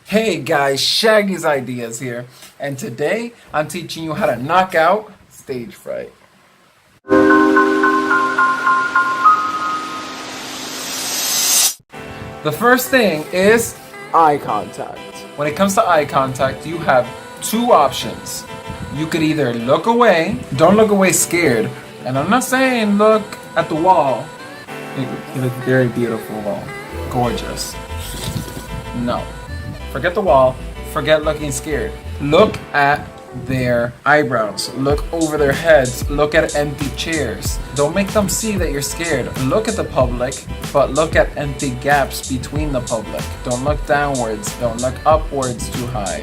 Hey guys, Shaggy's Ideas here, and today I'm teaching you how to knock out stage fright. The first thing is eye contact. When it comes to eye contact, you have two options. You could either look away, don't look away scared, and I'm not saying look at the wall. You look very beautiful wall, gorgeous. No. Forget the wall, forget looking scared. Look at their eyebrows, look over their heads, look at empty chairs. Don't make them see that you're scared. Look at the public, but look at empty gaps between the public. Don't look downwards, don't look upwards too high.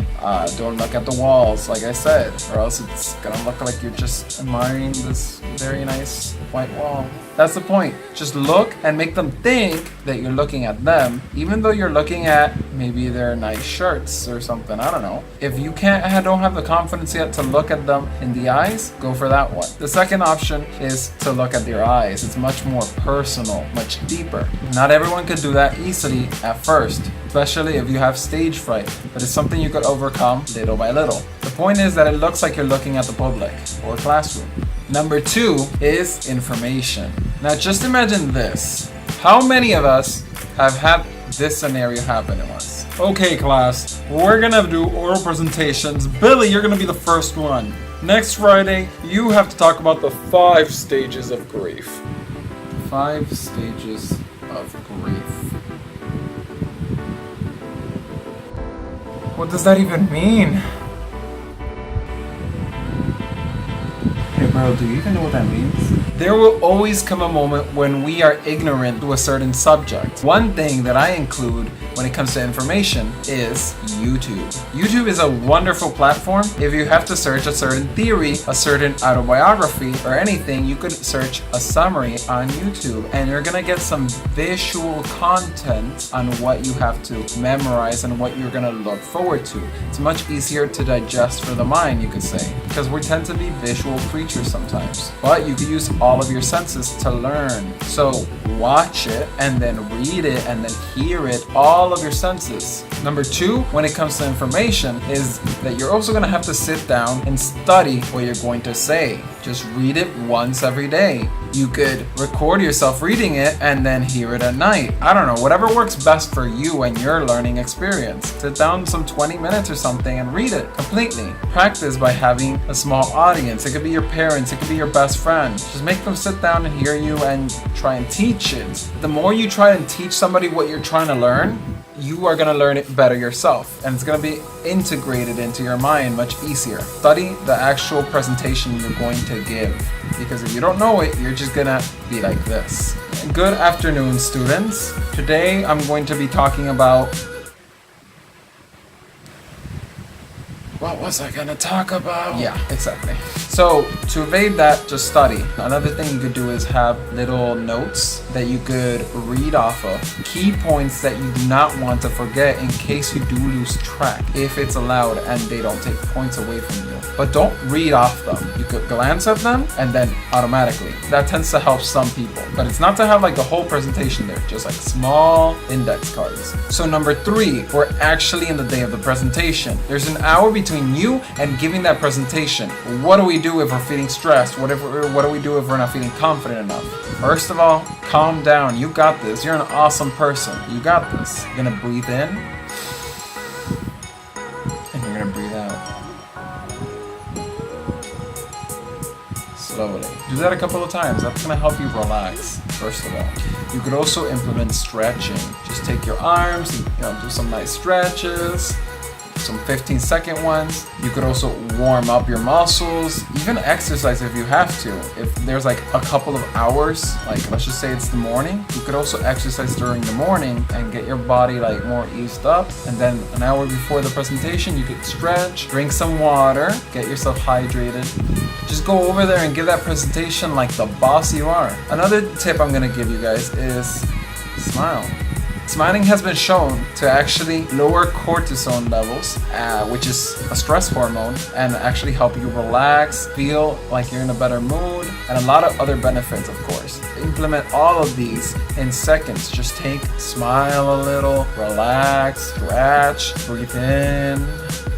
Don't look at the walls, like I said, or else it's gonna look like you're just admiring this very nice white wall. That's the point. Just look and make them think that you're looking at them, even though you're looking at maybe their nice shirts or something. I don't know. If you don't have the confidence yet to look at them in the eyes, go for that one. The second option is to look at their eyes. It's much more personal, much deeper. Not everyone could do that easily at first, especially if you have stage fright, but it's something you could overcome little by little. The point is that it looks like you're looking at the public or classroom. Number two is information. Now just imagine this. How many of us have had this scenario happen to us? Okay class, we're gonna do oral presentations. Billy, you're gonna be the first one. Next Friday, you have to talk about the 5 stages of grief. 5 stages of grief. What does that even mean? Hey bro, do you even know what that means? There will always come a moment when we are ignorant to a certain subject. One thing that I include when it comes to information is YouTube. YouTube is a wonderful platform. If you have to search a certain theory, a certain autobiography, or anything, you could search a summary on YouTube and you're gonna get some visual content on what you have to memorize and what you're gonna look forward to. It's much easier to digest for the mind, you could say, because we tend to be visual creatures sometimes. But you could use all of your senses to learn. So watch it and then read it and then hear it, all of your senses. Number 2, when it comes to information, is that you're also gonna have to sit down and study what you're going to say. Just read it once every day. You could record yourself reading it and then hear it at night. I don't know, whatever works best for you and your learning experience. Sit down some 20 minutes or something and read it completely. Practice by having a small audience. It could be your parents, it could be your best friend. Just make them sit down and hear you and try and teach it. The more you try and teach somebody what you're trying to learn, you are going to learn it better yourself, and it's going to be integrated into your mind much easier. Study the actual presentation you're going to give, because if you don't know it, you're just going to be like this. Good afternoon, students. Today I'm going to be talking about... What was I gonna talk about? Yeah, exactly. So, to evade that, just study. Another thing you could do is have little notes that you could read off of. Key points that you do not want to forget in case you do lose track, if it's allowed and they don't take points away from you. But don't read off them. You could glance at them and then automatically. That tends to help some people. But it's not to have like the whole presentation there, just like small index cards. So number 3, we're actually in the day of the presentation. There's an hour between you and giving that presentation. What do we do if we're feeling stressed? What do we do if we're not feeling confident enough? First of all, calm down. You got this. You're an awesome person. You got this. You're gonna breathe in and you're gonna breathe out. Slowly. Do that a couple of times. That's gonna help you relax, first of all. You could also implement stretching. Just take your arms and do some nice stretches. Some 15-second ones. You could also warm up your muscles, even exercise if you have to. If there's like a couple of hours, like let's just say it's the morning, you could also exercise during the morning and get your body like more eased up. And then an hour before the presentation, you could stretch, drink some water, get yourself hydrated. Just go over there and give that presentation like the boss you are. Another tip I'm gonna give you guys is smile. Smiling has been shown to actually lower cortisol levels, which is a stress hormone, and actually help you relax, feel like you're in a better mood, and a lot of other benefits, of course. implement all of these in seconds. Just smile a little, relax, stretch, breathe in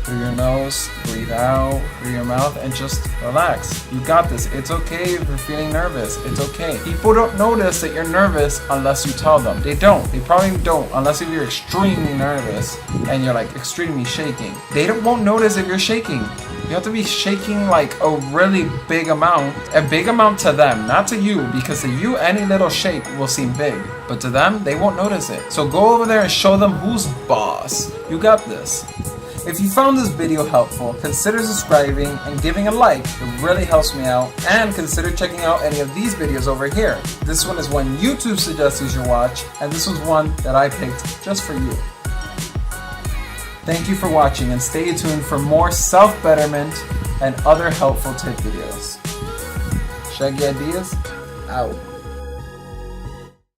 through your nose, breathe out through your mouth, and just relax. You got this. It's okay if you're feeling nervous. It's okay. People don't notice that you're nervous unless you tell them. They don't. They probably don't unless if you're extremely nervous and you're like extremely shaking. They won't notice if you're shaking. You have to be shaking like a really big amount. A big amount to them, not to you, because to you any little shake will seem big. But to them, they won't notice it. So go over there and show them who's boss. You got this. If you found this video helpful, consider subscribing and giving a like. It really helps me out. And consider checking out any of these videos over here. This one is one YouTube suggests you should watch, and this was one that I picked just for you. Thank you for watching, and stay tuned for more self-betterment and other helpful tip videos. Shaggy Ideas, out.